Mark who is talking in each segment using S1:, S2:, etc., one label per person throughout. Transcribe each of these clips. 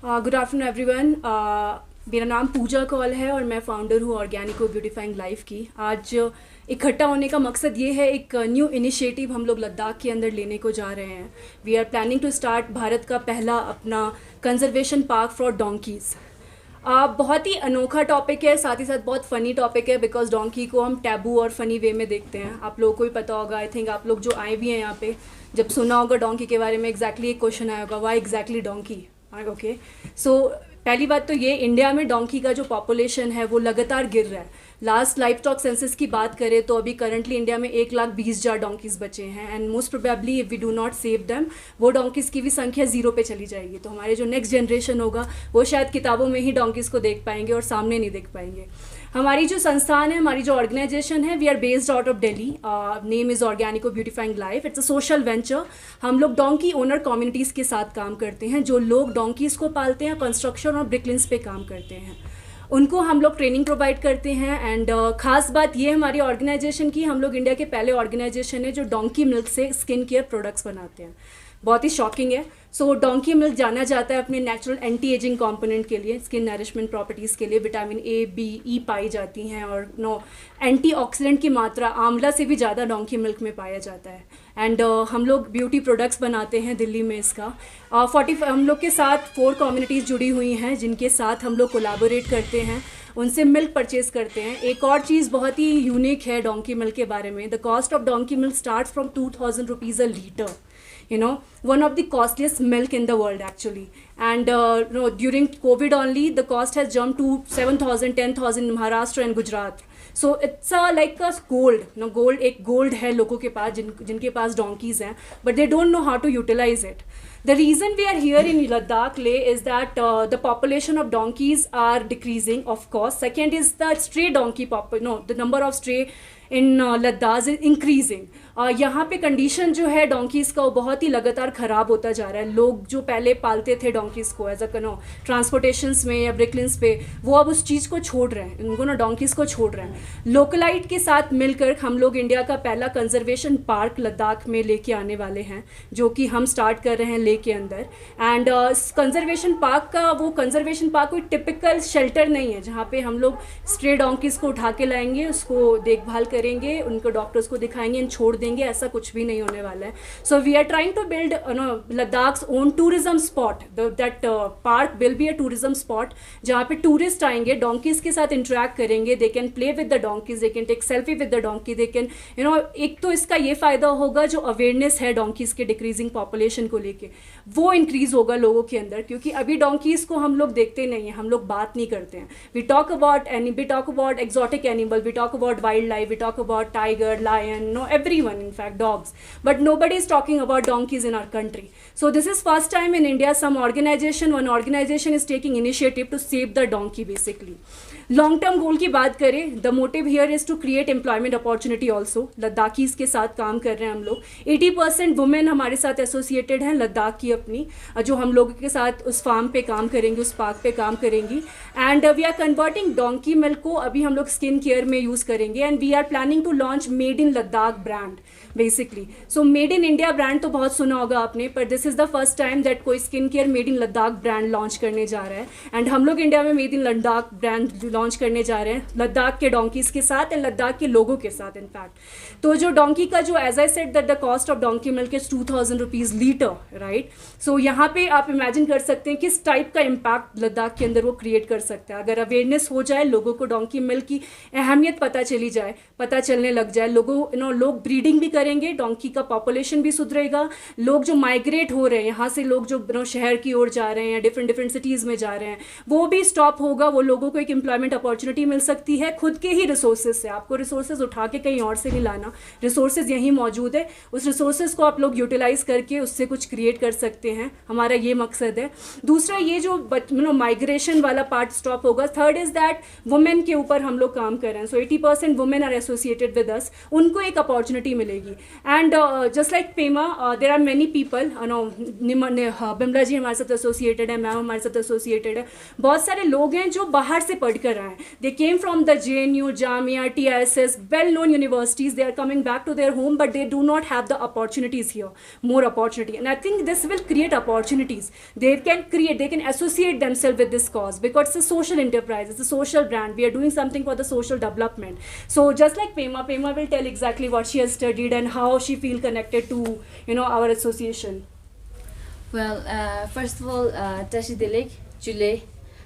S1: Good afternoon everyone. मेरा नाम पूजा कौल है और मैं फाउंडर हूँ ऑर्गेनिको ब्यूटीफाइंग लाइफ की। आज इकट्ठा होने का मकसद ये है, एक न्यू इनिशिएटिव हम लोग लद्दाख के अंदर लेने को जा रहे हैं। We are planning to start Bharat का पहला अपना कंजर्वेशन पार्क फॉर डोंकीज़। बहुत ही अनोखा टॉपिक है, साथ ही साथ बहुत फ़नी टॉपिक है, बिकॉज डोंकी को हम टैबू और फ़नी वे में देखते हैं। आप लोगों को भी पता होगा, आई थिंक आप लोग जो आए भी हैं यहाँ पे, जब सुना होगा डोंकी के बारे में, एग्जैक्टली एक क्वेश्चन आया होगा, वाई एग्जैक्टली डोंकी। ओके, सो पहली बात तो ये, इंडिया में डोंकी का जो पॉपुलेशन है वो लगातार गिर रहा है। लास्ट लाइफ स्टॉक सेंसस की बात करें तो अभी करंटली इंडिया में 1,20,000 डोंकीज़ बचे हैं, and most probably if we do not save them, वो डोंकीज़ की भी संख्या 0 पे चली जाएगी। तो हमारे जो नेक्स्ट जनरेशन होगा वो शायद किताबों में ही डोंकीज़ को देख पाएंगे और सामने नहीं देख पाएंगे। हमारी जो संस्थान है, हमारी जो ऑर्गेनाइजेशन है, we are based out of Delhi. Name is Organiko beautifying life. It's a social venture. हम लोग डोंकी ओनर कम्युनिटीज़ के साथ काम करते हैं। जो लोग डोंकीज़ को पालते हैं, कंस्ट्रक्शन और ब्रिकलिंग्स पे काम करते हैं, उनको हम लोग ट्रेनिंग प्रोवाइड करते हैं। एंड ख़ास बात ये हमारी ऑर्गेनाइजेशन की, हम लोग इंडिया के पहले ऑर्गेनाइजेशन है जो डोंकी मिल्क से स्किन केयर प्रोडक्ट्स बनाते हैं। बहुत ही शॉकिंग है। सो डोंकी मिल्क जाना जाता है अपने नेचुरल एंटी एजिंग कंपोनेंट के लिए, स्किन नरिशमेंट प्रॉपर्टीज़ के लिए। विटामिन ए, बी, ई पाई जाती हैं, और एंटीऑक्सीडेंट की मात्रा आंवला से भी ज़्यादा डोंकी मिल्क में पाया जाता है। एंड हम लोग ब्यूटी प्रोडक्ट्स बनाते हैं दिल्ली में इसका। हम लोग के साथ 4 कम्युनिटीज़ जुड़ी हुई हैं जिनके साथ हम लोग कोलैबोरेट करते हैं, उनसे मिल्क परचेज़ करते हैं। एक और चीज़ बहुत ही यूनिक है डोंकी मिल्क के बारे में। The cost of donkey milk start from 2,000 rupees a litre, one of the costliest milk in the world actually. And during COVID only the cost has jumped to 7,000, 10,000 in Maharashtra and Gujarat. So it's like a gold, एक gold है लोगों के पास, जिनके पास donkeys हैं, but they don't know how to utilize it. The reason we are here in Ladakh Leh is that the population of donkeys are decreasing, of course. Second is the stray donkey the number of stray in Ladakh is increasing. यहाँ पे condition जो है डोंकीज़ का वो बहुत ही लगातार ख़राब होता जा रहा है। लोग जो पहले पालते थे डोंकीज़ को एज अ ट्रांसपोर्टेशंस में या ब्रिकलिंग्स पे, वो अब उस चीज़ को छोड़ रहे हैं, उनको डोंकीज़ को छोड़ रहे हैं। लोकलाइट के साथ मिलकर हम लोग इंडिया का पहला कंजर्वेशन पार्क लद्दाख में लेके आने वाले हैं, जो कि हम स्टार्ट कर रहे हैं लेह के अंदर। एंड कंजर्वेशन पार्क का वो कंजर्वेशन पार्क कोई टिपिकल शेल्टर नहीं है जहाँ पे हम लोग स्ट्रे डोंकीज़ को उठा के लाएंगे, उसको देखभाल करेंगे, उनको डॉक्टर्स को दिखाएंगे एंड छोड़ देंगे, ऐसा कुछ भी नहीं होने वाला है। So we are trying to build Ladakh's own tourism spot. That park will be a tourism spot जहाँ पे टूरिस्ट आएंगे, डोंकीज़ के साथ इंटरेक्ट करेंगे, they can play with the donkeys, they can take selfie with the donkey, they can एक तो इसका ये फ़ायदा होगा, जो अवेयरनेस है डोंकीज़ के डिक्रीजिंग पॉपुलेशन को लेके, वो इंक्रीज़ होगा लोगों के अंदर। क्योंकि अभी डोंकीज़ को हम लोग देखते नहीं हैं, हम लोग बात नहीं करते हैं। We talk about exotic animal, we talk about wildlife, we talk about tiger, lion, everyone, in fact dogs, but nobody is talking about donkeys in our country. So this is first time in India one organization is taking initiative to save the donkey basically. Long term goal की बात करें, the motive here is to create employment opportunity also. Ladakhis के साथ काम कर रहे हैं हम लोग। 80% वुमेन हमारे साथ एसोसिएटेड हैं लद्दाख की अपनी, जो हम लोगों के साथ उस फार्म पे काम करेंगी, उस पार्क पे काम करेंगी। And we are converting donkey milk को अभी हम लोग स्किन केयर में यूज़ करेंगे। And we are planning to launch made in Ladakh brand basically. So made in India brand तो बहुत सुना होगा आपने, पर this is the first time that कोई skin care made in Ladakh brand launch करने जा रहा है। एंड हम लोग इंडिया में made in Ladakh brand launch करने जा रहे हैं लद्दाख के डोंकीज़ के साथ एंड लद्दाख के लोगों के साथ इनफैक्ट। तो जो डोंकी का जो as I said that the cost of donkey milk is 2,000 rupees litre, right. So यहाँ पे आप इमेजिन कर सकते हैं किस टाइप का इम्पैक्ट लद्दाख के अंदर वो क्रिएट कर सकता है। अगर अवेयरनेस हो जाए, लोगों को डोंकी मिल्क की अहमियत पता चलने लग जाए, लोग ब्रीडिंग भी करेंगे, डोंकी का पॉपुलेशन भी सुधरेगा। लोग जो माइग्रेट हो रहे हैं यहाँ से, लोग जो शहर की ओर जा रहे हैं, डिफरेंट सिटीज़ में जा रहे हैं, वो भी स्टॉप होगा। वो लोगों को एक एम्प्लॉयमेंट अपॉर्चुनिटी मिल सकती है खुद के ही रिसोर्सेज से। आपको रिसोर्सेज उठा के कहीं और से नहीं लाना, रिसोर्सेज यहीं मौजूद है। उस रिसोर्सेज को आप लोग यूटिलाइज करके उससे कुछ क्रिएट कर सकते हैं, हमारा ये मकसद है। दूसरा, ये जो माइग्रेशन वाला पार्ट स्टॉप होगा। थर्ड इज़ दैट वुमेन के ऊपर हम लोग काम कर रहे हैं। So 80% women are associated with us, उनको एक अपॉर्चुनिटी मिलेगी। And just like Pema, there are many people, Bimla ji हमारे साथ एसोसिएटेड है, मैम हमारे साथ एसोसिएटेड है। बहुत सारे लोग हैं जो बाहर से पढ़कर कर आए हैं. They came from the JNU, Jamia, TISS, well-known universities. They are coming back to their home, but they do not have the opportunities here, more opportunity. And I think this will create opportunities. They can associate themselves with this cause because it's a social enterprise, it's a social brand. We are doing something for the social development. So just like Pema will tell exactly what she has studied and how she feel connected to, our association.
S2: Well, first of all, Tashi Dilek, Jule,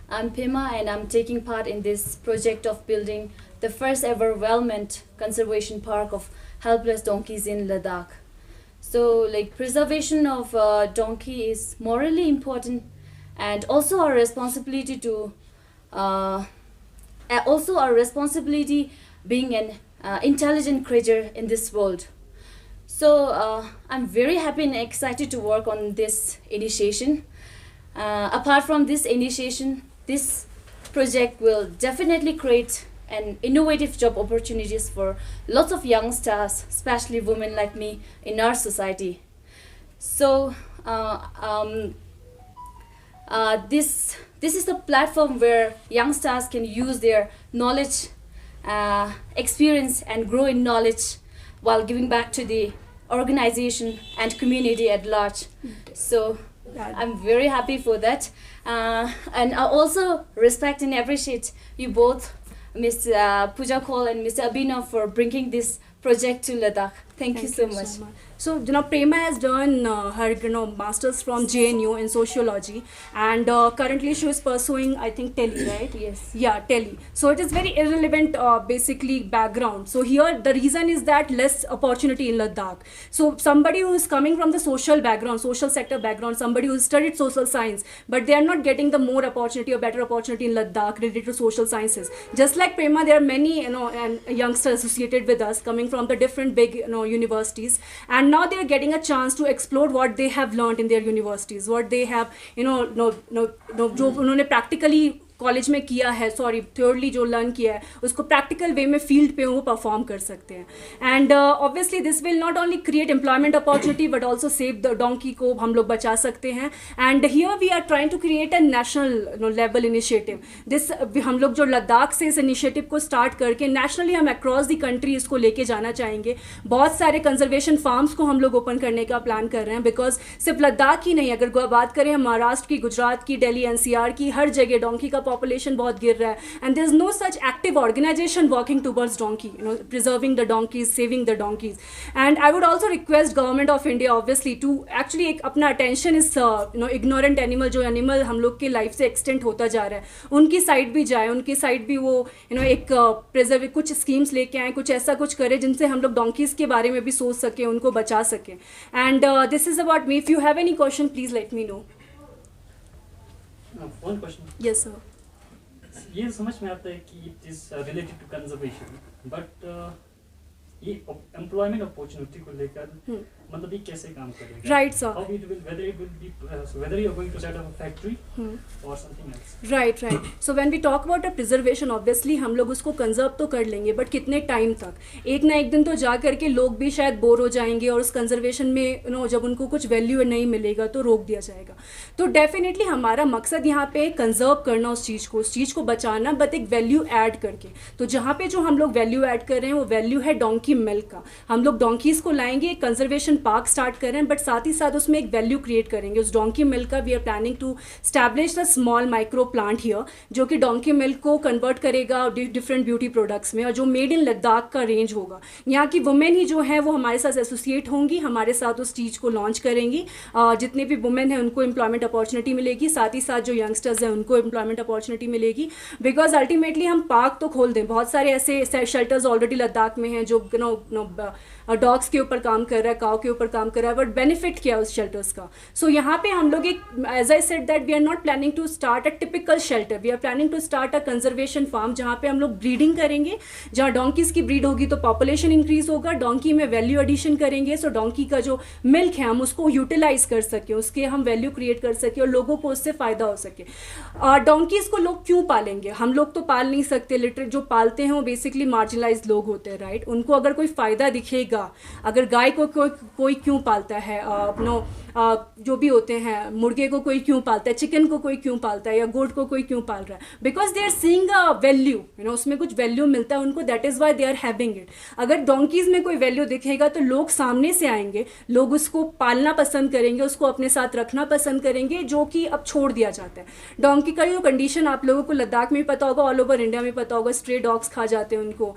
S2: I'm Pema and I'm taking part in this project of building the first ever well-meant conservation park of helpless donkeys in Ladakh. So like preservation of donkey is morally important and also our responsibility to being an intelligent creature in this world. So I'm very happy and excited to work on this initiation. Apart from this initiation, this project will definitely create an innovative job opportunities for lots of youngsters, especially women like me in our society. So this is the platform where youngsters can use their knowledge, experience and grow in knowledge while giving back to the organization and community at large. So I'm very happy for that. And I also respect and appreciate you both, Ms. Pooja Kaul and Mr. Abhinav, for bringing this project to Ladakh. Thank you so much.
S1: So, Prema has done her, master's from JNU in sociology, and currently she is pursuing, I think, tele, right?
S2: Yes.
S1: Yeah, tele. So it is very irrelevant, basically, background. So here, the reason is that less opportunity in Ladakh. So somebody who is coming from the social background, social sector background, somebody who studied social science, but they are not getting the more opportunity or better opportunity in Ladakh related to social sciences. Just like Prema, there are many, and youngsters associated with us coming from the different big, universities, and now they are getting a chance to explore what they have learned in their universities, what they have, जो उन्होंने practically college में किया है, sorry थ्योरली जो learn किया है उसको practical way में फील्ड पे वो परफॉर्म कर सकते हैं. And obviously this will not only create employment opportunity but also save the donkey को हम लोग बचा सकते हैं. And here we are trying to create a national level initiative. This हम लोग जो लद्दाख से इस इनिशिएटिव को स्टार्ट करके नेशनली हम अक्रॉस द कंट्री इसको लेके जाना चाहेंगे. बहुत सारे कंजर्वेशन फार्म्स को हम लोग ओपन करने का प्लान कर रहे हैं, बिकॉज सिर्फ लद्दाख ही नहीं, अगर बात करें हम महाराष्ट्र की, गुजरात की, दिल्ली एनसीआर की, हर जगह डोंकी का population बहुत गिर रहा है. And there is no such active organization working towards donkey, preserving the donkeys, saving the donkeys. And I would also request government of India obviously to actually एक अपना अटेंशन इस इग्नोरेंट एनिमल, जो animal हम लोग के life से extent होता जा रहा है, उनकी साइड भी जाए, उनकी साइड भी वो एक प्रिजर्व कुछ स्कीम्स लेके आए, कुछ ऐसा कुछ करे जिनसे हम लोग डोंकीज के बारे में भी सोच सकें, उनको बचा सकें. And this is about me. If you have any question please let me know.
S3: One question.
S1: Yes sir.
S3: ये समझ में आता है कि it is related to conservation, but ये एम्प्लॉयमेंट अपॉर्चुनिटी को लेकर मतलब ये कैसे काम करेगा?
S1: Right sir.
S3: How it will, whether it will be whether you are going to set up a factory or something else.
S1: Right. So when we talk about a preservation, obviously हम लोग उसको कंजर्व तो कर लेंगे, but कितने time तक? एक ना एक दिन तो जा करके लोग भी शायद बोर हो जाएंगे और उस कंजर्वेशन में जब उनको कुछ वैल्यू नहीं मिलेगा तो रोक दिया जाएगा. तो डेफिनेटली हमारा मकसद यहाँ पे कंजर्व करना उस चीज़ को बचाना, बट एक वैल्यू ऐड करके. तो जहाँ पे जो हम लोग वैल्यू ऐड कर रहे हैं वो वैल्यू है डोंकी मिल्क का. हम लोग डोंकीज़ को लाएंगे, कंजर्वेशन पार्क स्टार्ट कर रहे हैं, बट साथ ही साथ उसमें एक वैल्यू क्रिएट करेंगे उस डोंकी मिल्क का. We are planning to establish the small micro plant here, जो कि डोंकी मिल्क को कन्वर्ट करेगा डिफरेंट ब्यूटी प्रोडक्ट्स में, और जो मेड इन लद्दाख का रेंज होगा. यहाँ की वुमेन ही जो है वो हमारे साथ एसोसिएट होंगी, हमारे साथ उस चीज़ को लॉन्च करेंगी. जितने भी वुमेन हैं उनको एम्प्लॉयमेंट अपॉर्चुनिटी मिलेगी, साथ ही साथ जो यंगस्टर्स हैं उनको एम्प्लॉयमेंट अपॉर्चुनिटी मिलेगी. बिकॉज अल्टीमेटली हम पार्क तो खोल दें, बहुत सारे ऐसे शेल्टर्स ऑलरेडी लद्दाख में हैं जो डॉग्स के ऊपर काम कर रहा है, काउ के ऊपर काम कर रहा है, बट बेनिफिट क्या है उस शेल्टर्स का? सो यहाँ पे हम लोग एक, as I said that we are not planning to start a typical shelter, we are planning to start a conservation farm, जहाँ पे हम लोग ब्रीडिंग करेंगे. जहाँ डोंकीज की ब्रीड होगी तो पॉपुलेशन इंक्रीज होगा, डोंकी में वैल्यू एडिशन करेंगे. सो डोंकी का जो मिल्क है हम उसको यूटिलाइज कर सकें, उसके हम वैल्यू क्रिएट कर सकें और लोगों को उससे फ़ायदा हो सके. डोंकीज को लोग क्यों पालेंगे? हम लोग तो पाल नहीं सकते, लिटरली जो पालते हैं वो बेसिकली मार्जिनलाइज लोग होते हैं, राइट? उनको अगर कोई फ़ायदा दिखेगा मुर्गा, अगर गाय को कोई क्यों पालता है, जो भी होते हैं, मुर्गे को कोई क्यों पालता है, चिकन को कोई क्यों पालता है, या गोट को कोई क्यों पाल रहा है, because they are seeing a value, उसमें कुछ वैल्यू मिलता है उनको, that is why they are having it. अगर डोंकीज में कोई वैल्यू दिखेगा तो लोग सामने से आएंगे, लोग उसको पालना पसंद करेंगे, उसको अपने साथ रखना पसंद करेंगे, जो कि अब छोड़ दिया जाता है. डोंकी का जो कंडीशन आप लोगों को लद्दाख में पता होगा, ऑल ओवर इंडिया में पता होगा, स्ट्रे डॉग्स खा जाते हैं उनको,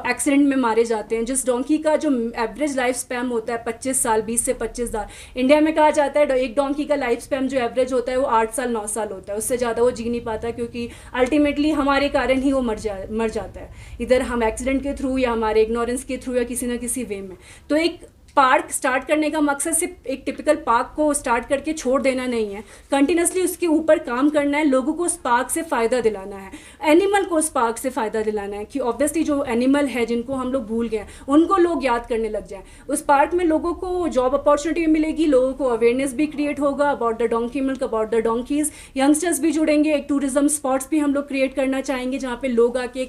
S1: एक्सीडेंट में मारे जाते हैं. जिस डोंकी का जो एवरेज लाइफ स्पैम होता है 25 साल, 20 से 25 साल, इंडिया में कहा जाता है एक डोंकी का लाइफ स्पैम जो एवरेज होता है वो 8 साल 9 साल होता है, उससे ज़्यादा वो जी नहीं पाता, क्योंकि अल्टीमेटली हमारे कारण ही वो मर जाता है, इधर हम एक्सीडेंट के थ्रू या हमारे इग्नोरेंस के थ्रू या किसी ना किसी वे में. तो एक पार्क स्टार्ट करने का मकसद सिर्फ एक टिपिकल पार्क को स्टार्ट करके छोड़ देना नहीं है, कंटिन्यूसली उसके ऊपर काम करना है, लोगों को उस पार्क से फ़ायदा दिलाना है, एनिमल को उस पार्क से फ़ायदा दिलाना है, कि ऑब्वियसली जो एनिमल है जिनको हम लोग भूल गए उनको लोग याद करने लग जाएं. उस पार्क में लोगों को जॉब अपॉर्चुनिटी मिलेगी, लोगों को अवेयरनेस भी क्रिएट होगा about the donkey milk, about the donkeys, youngsters भी जुड़ेंगे, एक टूरिज्म स्पॉट्स भी हम लोग क्रिएट करना चाहेंगे जहाँ पे लोग आके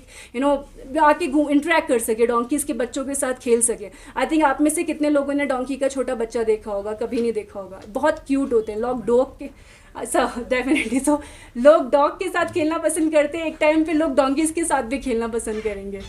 S1: आके इंटरेक्ट कर सके, डोंकीज़ के बच्चों के साथ खेल सके. आई थिंक आप में से कितने लोगों ने डोंकी का छोटा बच्चा देखा होगा, कभी नहीं देखा होगा, बहुत क्यूट होते हैं. लोग डॉग के डेफिनेटली तो लोग डॉग के साथ खेलना पसंद करते हैं, एक टाइम पे लोग डोंकीज के साथ भी खेलना पसंद करेंगे.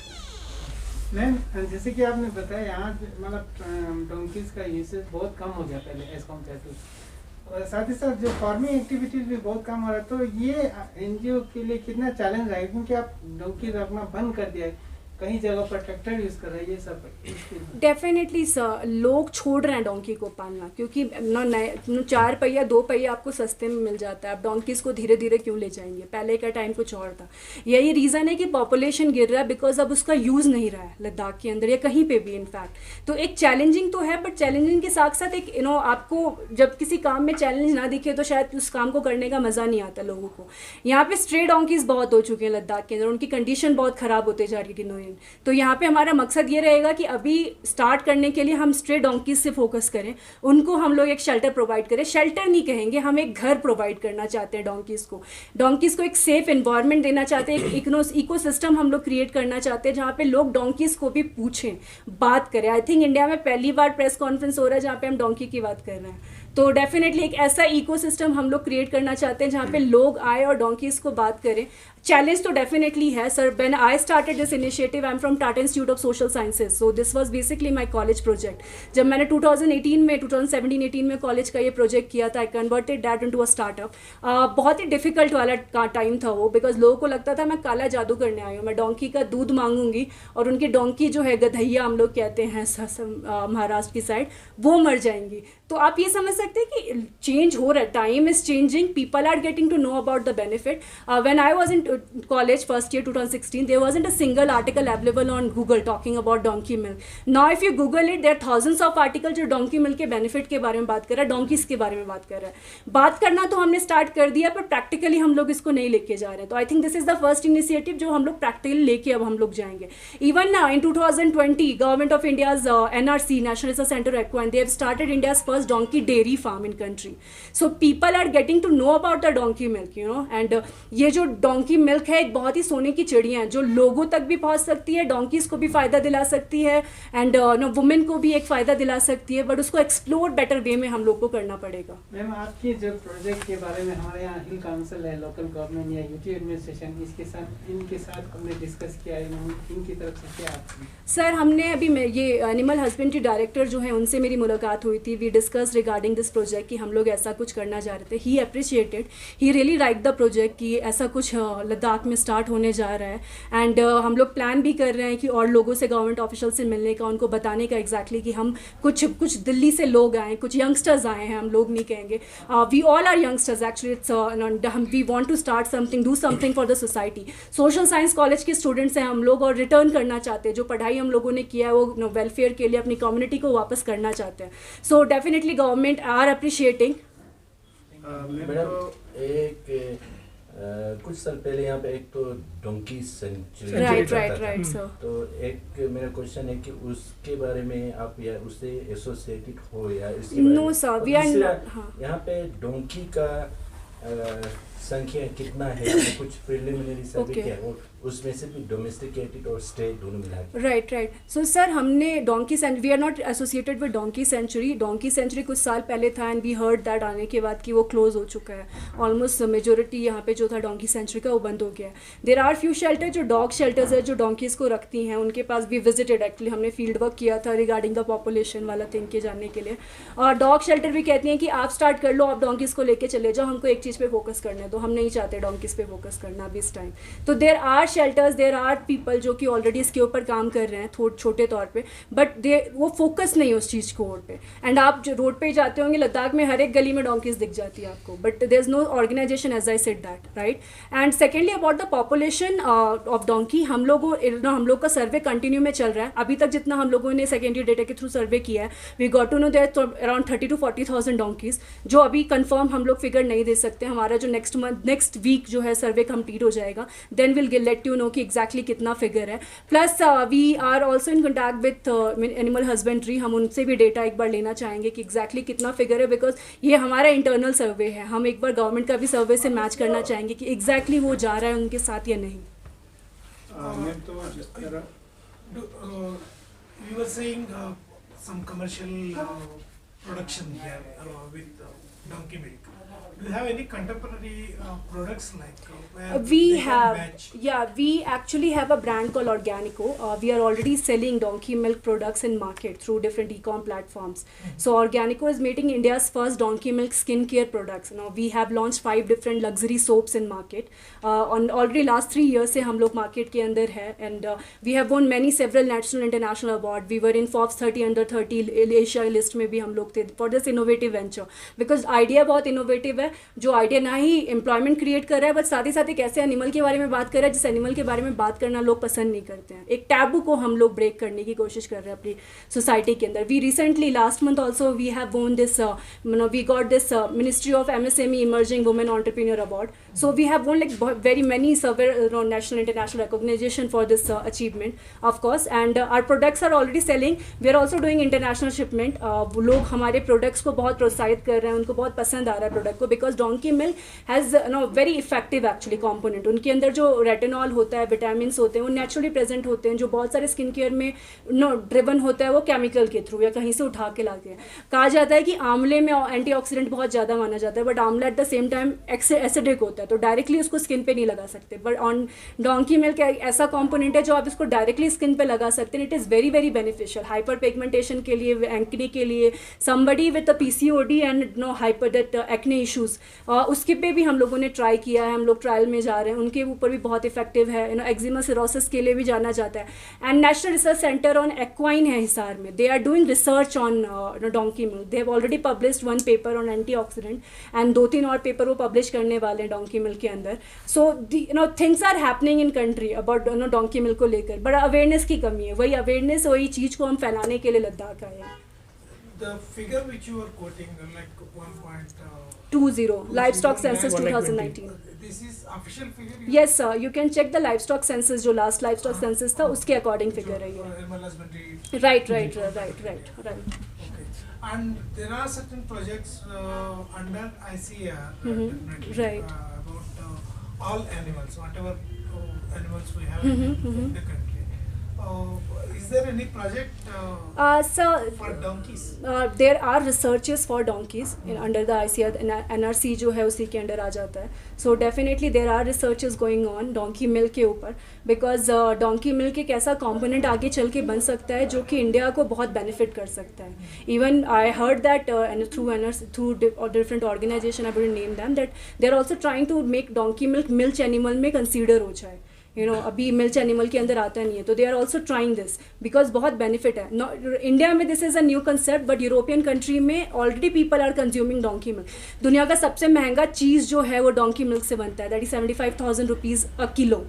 S4: मैम जैसे कि आपने बताया यहाँ मतलब डोंकीज का यूसेज बहुत कम हो गया पहले एज कम्पेयर टू, और साथ ही साथ जो फार्मिंग एक्टिविटीज भी बहुत कम हो रहा है. तो ये एनजीओ के लिए कितना चैलेंज आएगा, क्योंकि आप डोंकी रखना बंद कर दिया है, कई जगह पर ट्रैक्टर यूज़ कर रहे हैं, ये सब
S1: डेफिनेटली सर, लोग छोड़ रहे हैं डोंकी को पालना, क्योंकि नए 4 पहिया 2 पहिया आपको सस्ते में मिल जाता है. आप डोंकीज़ को धीरे धीरे क्यों ले जाएंगे, पहले का टाइम कुछ और था. यही रीज़न है कि पॉपुलेशन गिर रहा है, बिकॉज अब उसका यूज़ नहीं रहा है लद्दाख के अंदर या कहीं पे भी इनफैक्ट. तो एक चैलेंजिंग तो है, बट चैलेंजिंग के साथ साथ एक आपको जब किसी काम में चैलेंज ना दिखे तो शायद उस काम को करने का मज़ा नहीं आता लोगों को. यहाँ पे स्ट्रे डोंकीज़ बहुत हो चुके हैं लद्दाख के अंदर, उनकी कंडीशन बहुत ख़राब होते जा रही है. तो यहाँ पे हमारा मकसद ये रहेगा कि अभी स्टार्ट करने के लिए हम स्ट्रे डोंकीज से फोकस करें, उनको हम लोग एक शेल्टर प्रोवाइड करें. शेल्टर नहीं कहेंगे, हम एक घर प्रोवाइड करना चाहते हैं डोंकीज़ को एक सेफ एनवायरनमेंट देना चाहते हैं, एक इकोसिस्टम हम लोग क्रिएट करना चाहते हैं जहाँ पे लोग डोंकीज़ को भी पूछें, बात करें. आई थिंक इंडिया में पहली बार प्रेस कॉन्फ्रेंस हो रहा है जहाँ पे हम डोंकी की बात कर रहे हैं. तो डेफिनेटली एक ऐसा इकोसिस्टम हम लोग क्रिएट करना चाहते हैं जहाँ पे लोग आए और डोंकीज़ को बात करें. चैलेंज तो डेफिनेटली है sir. When I started this initiative, I am from Tata institute of social sciences, so this was basically my college project. जब मैंने 2017-18 में कॉलेज का ये प्रोजेक्ट किया था, I converted that into a startup. बहुत ही डिफिकल्ट वाला टाइम था वो, बिकॉज लोगों को लगता था मैं काला जादू करने आई हूँ, मैं डोंकी का दूध मांगूंगी और उनकी डोंकी जो है गधैया हम लोग कहते हैं महाराष्ट्र की साइड, वो मर जाएंगी. तो आप ये समझ सकते हैं कि चेंज हो रहा है, time is changing, people are getting to know about the benefit. When I was in college first year 2016, there wasn't a single article available on Google talking about donkey milk. Now if you Google it, there are thousands of articles जो donkey milk के benefit के बारे में बात कर रहा है, donkeys के बारे में बात कर रहा है. बात करना तो हमने स्टार्ट कर दिया, पर प्रैक्टिकली हम लोग इसको नहीं लेके जा रहे हैं. तो I think this is the first initiative जो हम लोग प्रैक्टिकली लेके अब हम लोग जाएंगे. Even in 2020 government of India's NRC, national research centre equine, they have started India's first donkey dairy farm in country. So people are getting to know about the donkey milk, and ये जो donkey milk है एक बहुत ही सोने की चिड़िया है जो लोगों तक भी पहुंच सकती है, डोंकीज को भी फायदा दिला सकती है, एंड वुमेन को भी एक फायदा दिला सकती है, बट उसको एक्सप्लोर बेटर वे में हम लोग को करना पड़ेगा.
S4: मैम आपके जो प्रोजेक्ट के बारे में हमारे यहाँ हिल काउंसिल है, लोकल गवर्नमेंट या यूटी एडमिनिस्ट्रेशन, इनके साथ हमने डिस्कस किया है, इनकी तरफ से क्या
S1: सर हमने अभी ये एनिमल हस्बेंड्री डायरेक्टर जो है उनसे मेरी मुलाकात हुई थी. We discuss regarding this project कि हम लोग ऐसा कुछ करना चाह रहे थे. He appreciated, he really like the project कि ऐसा कुछ लद्दाख में स्टार्ट होने जा रहा है. एंड हम लोग प्लान भी कर रहे हैं कि और लोगों से, गवर्नमेंट ऑफिशियल से मिलने का, उनको बताने का एग्जैक्टली कि हम कुछ दिल्ली से लोग आए, कुछ यंगस्टर्स आए हैं, हम लोग नहीं कहेंगे, we all are youngsters actually. It's we want to start something, do something for the society. Social science college के स्टूडेंट्स हैं हम लोग और रिटर्न करना चाहते हैं, जो पढ़ाई हम लोगों ने किया है वो वेलफेयर के लिए अपनी कम्युनिटी को वापस करना चाहते हैं. So definitely government are appreciating.
S5: Madam एक कुछ साल पहले यहाँ पे एक तो डोंकी सेंचुरी
S1: राइट सर.
S5: तो एक मेरा क्वेश्चन है कि उसके बारे में आप या उससे एसोसिएटेड हो या इसके
S1: नो सर, वी आर
S5: यहाँ पे डोंकी का संख्या कितना है, कुछ प्रिलिमिनरी सर्वे
S1: Okay.
S5: किया और उसमें से भी डोमेस्टिकेटेड और स्टेट दोनों मिला के।
S1: राइट सो सर हमने donkey sanctuary, we are not associated with donkey sanctuary कुछ साल पहले था एंड वी हर्ड दैट आने के बाद कि वो क्लोज हो चुका है। ऑलमोस्ट मेजोरिटी यहाँ पे जो था डोंकी सेंचुरी का वो बंद हो गया है। देर आर फ्यू शेल्टर जो डॉग शेल्टर्स है जो डोंकीज़ को रखती हैं, उनके पास भी विजिटेड एक्चुअली हमने फील्ड वर्क किया था रिगार्डिंग द पॉपुलेशन वाला थिंग के जानने के लिए। और डॉग शेल्टर भी कहती हैं कि आप स्टार्ट कर लो, आप डोंकीज़ को लेके चले जाओ, हमको एक चीज़ पे फोकस करने दो, हम नहीं चाहते डोंकीज़ पे फोकस करना अभी इस टाइम। तो there are shelters, there are people जो कि ऑलरेडी इसके ऊपर काम कर रहे हैं थोड़े छोटे तौर पे, बट वो फोकस नहीं है उस चीज़ को रोड पे। एंड आप जो रोड पे जाते होंगे लद्दाख में हर एक गली में डोंकीज दिख जाती है आपको, but there is no organization as I said that, right. And secondly about the population of donkey, हम लोग का सर्वे कंटिन्यू में चल रहा है। अभी तक जितना हम लोगों ने सेकेंडरी डेटा के थ्रू सर्वे किया है, we got to know there around 30 to 40,000 donkeys, जो अभी कंफर्म हम लोग फिगर नहीं दे सकते। हमारा जो नेक्स्ट वीक जो है सर्वे कंप्लीट हो जाएगा, then will let you know कि एग्जैक्टली कितना फिगर है। Plus we are also in contact with animal husbandry, हम उनसे भी डेटा एक बार लेना चाहेंगे कि एग्जैक्टली कितना फिगर है, बिकॉज ये हमारा इंटरनल सर्वे है। हम एक बार गवर्नमेंट का भी सर्वे से मैच करना चाहेंगे कि एग्जैक्टली वो जा रहा है उनके साथ या नहीं।
S4: मैम तो
S6: you were saying some commercial production here with donkey milk. Do you have any contemporary products like where
S1: We
S6: they can
S1: have,
S6: match?
S1: yeah, we actually have a brand called Organico. We are already selling donkey milk products in market through different e-com platforms. So Organico is making India's first donkey milk skincare products. Now we have launched 5 different luxury soaps in market. On already last 3 years से हम लोग market के अंदर है, and we have won several national and international award. We were in Forbes 30 under 30 Asia list में भी हम लोग थे for this innovative venture, because idea बहुत innovative है, जो आइडिया ना ही एम्प्लॉयमेंट क्रिएट कर रहा है, बट साथ ही साथ एक ऐसे एनिमल के बारे में बात कर रहा है जिस एनिमल के बारे में बात करना लोग पसंद नहीं करते हैं। एक टैबू को हम लोग ब्रेक करने की कोशिश कर रहे हैं अपनी सोसाइटी के अंदर। We recently last month also we have won this we got this ministry of MSME emerging women entrepreneur award. So we have won like very many national international recognization for this achievement of course, and our products are already selling. We are also doing international shipment. लोग हमारे products को बहुत प्रोत्साहित कर रहे हैं, उनको बहुत पसंद आ रहा है प्रोडक्ट को, because donkey milk has very effective actually component. उनके अंदर जो रेटिनॉल होता है, विटामिन्स होते हैं, वो नेचुरली प्रेजेंट होते हैं। जो बहुत सारे स्किन केयर में ड्रिवन होता है वो केमिकल के थ्रू या कहीं से उठा के लाते हैं। कहा जाता है कि आंवले में एंटीऑक्सीडेंट बहुत ज़्यादा माना जाता है, बट आंवला at the same time acidic होता है, तो डायरेक्टली उसको स्किन पे नहीं लगा सकते। बट ऑन डोंकी मिल्क ऐसा कॉम्पोनेंट है जो आप इसको डायरेक्टली स्किन पे लगा सकते हैं। It is very very beneficial hyper pigmentation के लिए, एक्ने के लिए, somebody with PCOD and hyper that acne issues, उसके पे भी हम लोगों ने ट्राई किया है। हम लोग ट्रायल में जा रहे हैं, उनके ऊपर भी बहुत इफेक्टिव है। एक्जिमा सिरोसिस के लिए भी जाना जाता है। And national research centre on equine है हिसार में, they are doing research on donkey milk. They have already published 1 paper on antioxidant and 2-3 और पेपर वो पब्लिश करने वाले हैं डोंकी मिल्क के अंदर। So things are happening in country about donkey milk को लेकर, बट अवेयरनेस की कमी है। वही अवेयरनेस, वही चीज़ को हम फैलाने के लिए लद्दाख आए हैं।
S6: The figure which you are quoting, like
S1: 20 livestock census 2019.
S6: This is official figure.
S1: Yes sir, you can check the livestock census, जो last livestock census था उसके according figure है ये।
S6: Animal husbandry.
S1: Right.
S6: Okay. And there are certain projects under ICAR definitely,
S1: Right.
S6: about all animals, whatever animals we have in the country. Is there any project
S1: Sir,
S6: for donkeys?
S1: there are researches for donkeys under the ICAR, NRC जो है उसी के under आ जाता है। So definitely there are researches going on donkey milk के ऊपर, because donkey milk एक ऐसा component आगे चल के बन सकता है जो कि इंडिया को बहुत benefit कर सकता है। Even I heard that through NRC, through different organization, I wouldn't name them, that they are also trying to make donkey milk animal में consider हो जाए। अभी मिल्च एनिमल के अंदर आता नहीं है, तो they are also trying this because बहुत बेनिफिट है। इंडिया में this is a new concept, but European country में already people are consuming donkey milk. दुनिया का सबसे महंगा चीज़ जो है वो डोंकी मिल्क से बनता है, that is 75,000 rupees a kilo.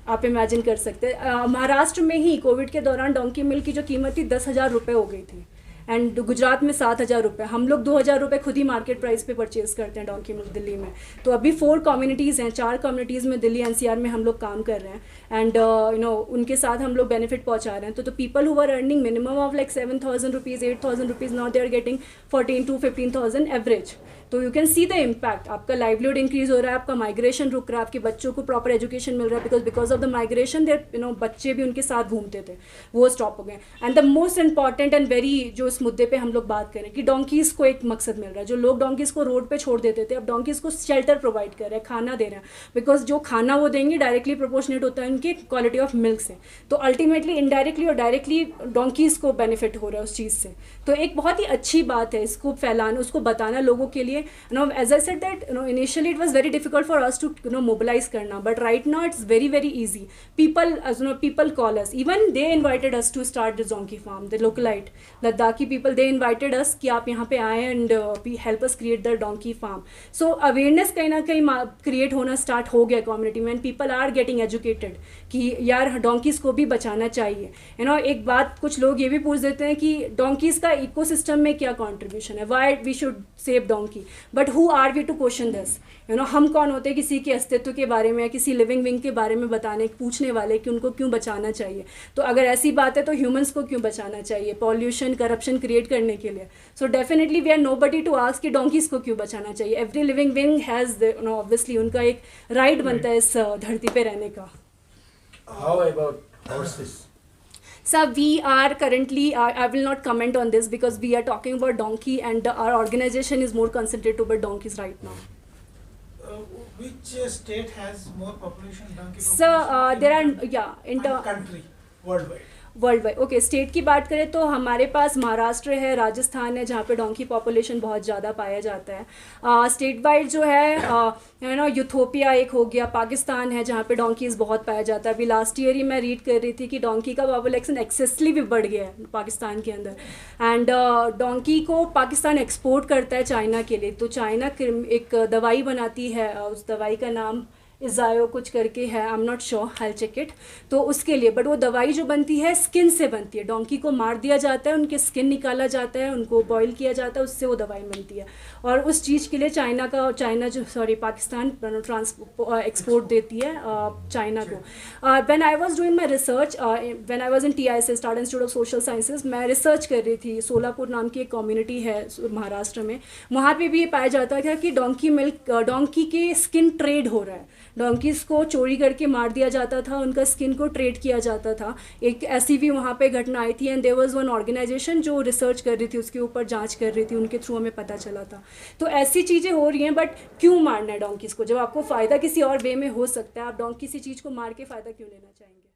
S1: आप इमेजिन कर सकते हैं। महाराष्ट्र में ही कोविड के दौरान डोंकी मिल्क की जो कीमत थी 10,000 रुपये हो गई थी। एंड गुजरात में 7,000 रुपये, हम लोग 2,000 रुपये खुद ही मार्केट प्राइस पे परचेज़ करते हैं डोंकी मिल्क दिल्ली में। तो अभी 4 कम्युनिटीज़ हैं, 4 कम्युनिटीज़ में दिल्ली NCR में हम लोग काम कर रहे हैं एंड उनके साथ हम लोग बेनिफिट पहुंचा रहे हैं। तो people who are earning minimum of like 7,000 rupees 8,000 rupees, now they are getting 14 to 15,000 average. तो you can see the impact, आपका लाइवलीहुड इंक्रीज हो रहा है, आपका माइग्रेशन रुक रहा है, आपके बच्चों को प्रॉपर एजुकेशन मिल रहा है, because of the migration there बच्चे भी उनके साथ घूमते थे, वो स्टॉप हो गए। And the most important and very जो इस मुद्दे पे हम लोग बात करें कि डोंकीज़ को एक मकसद मिल रहा है। जो लोग डोंकीज़ को रोड पे छोड़ देते थे, अब डोंकीज़ को शेल्टर प्रोवाइड कर रहे हैं, खाना दे रहे हैं, बिकॉज जो खाना वो देंगे डायरेक्टली प्रोपोर्शनेट होता है उनके क्वालिटी ऑफ मिल्क से। तो अल्टीमेटली इनडायरेक्टली और डायरेक्टली डोंकीज़ को बेनिफिट हो रहा है उस चीज़ से। तो एक बहुत ही अच्छी बात है इसको फैलाना, उसको बताना लोगों के लिए। As I said that initially it was very difficult for us to mobilize करना, but right now it's very easy. People call us, even they invited us to start the donkey farm. The localite Ladakhi people, they invited us कि आप यहाँ पे आए and help us create the donkey farm. So awareness कहीं ना कहीं create होना start हो गया community में, and people are getting educated कि यार donkeys को भी बचाना चाहिए। एक बात कुछ लोग ये भी पूछ देते हैं कि donkeys का ecosystem में क्या contribution है, why we should save donkey, but who are we to question this? हम कौन होते हैं किसी के अस्तित्व के बारे में या किसी लिविंग विंग के बारे में बताने, पूछने वाले कि उनको क्यों बचाना चाहिए। तो अगर ऐसी बात है तो ह्यूमंस को क्यों बचाना चाहिए पॉल्यूशन करप्शन क्रिएट करने के लिए। So definitely we are nobody to ask कि डोंकीज़ को क्यों बचाना चाहिए। Every living being has obviously उनका एक राइट बनता है इस धरती पे रहने का।
S5: How about horses?
S1: So we are currently, I will not comment on this because we are talking about donkey and our organization is more concentrated over donkeys right now.
S6: Which state has more population donkey population?
S1: So there are,
S6: and country worldwide.
S1: World wide okay state की बात करें तो हमारे पास महाराष्ट्र है, राजस्थान है, जहाँ पे donkey population बहुत ज़्यादा पाया जाता है। स्टेट वाइड जो है यूथोपिया एक हो गया, पाकिस्तान है जहाँ पे डोंकीज़ बहुत पाया जाता है। अभी लास्ट ईयर ही मैं रीड कर रही थी कि डोंकी का पॉपुलेशन एक्सेसली भी बढ़ गया है पाकिस्तान के अंदर। एंड डोंकी को पाकिस्तान एक्सपोर्ट करता है चाइना के लिए। तो चाइना एक दवाई बनाती है, उस दवाई का नाम इज़ायो कुछ करके है, I am not sure, I check it. तो उसके लिए बट वो दवाई जो बनती है स्किन से बनती है। डोंकी को मार दिया जाता है, उनके स्किन निकाला जाता है, उनको बॉईल किया जाता है, उससे वो दवाई बनती है। और उस चीज़ के लिए पाकिस्तान एक्सपोर्ट देती है चाइना को। When I was doing my research, when I was in TISS start institute of social sciences, मैं रिसर्च कर रही थी। सोलापुर नाम की एक कम्युनिटी है महाराष्ट्र में, वहाँ पे भी ये पाया जाता था कि डोंकी के स्किन ट्रेड हो रहा है। डोंकीज़ को चोरी करके मार दिया जाता था, उनका स्किन को ट्रेड किया जाता था। एक ऐसी भी वहाँ पे घटना आई थी and there was one organization जो रिसर्च कर रही थी, उसके ऊपर जांच कर रही थी, उनके थ्रू हमें पता चला था। तो ऐसी चीज़ें हो रही हैं, बट क्यों मारना है डोंकीज़ को जब आपको फ़ायदा किसी और वे में हो सकता है? आप किसी चीज़ को मार के फ़ायदा क्यों लेना चाहेंगे?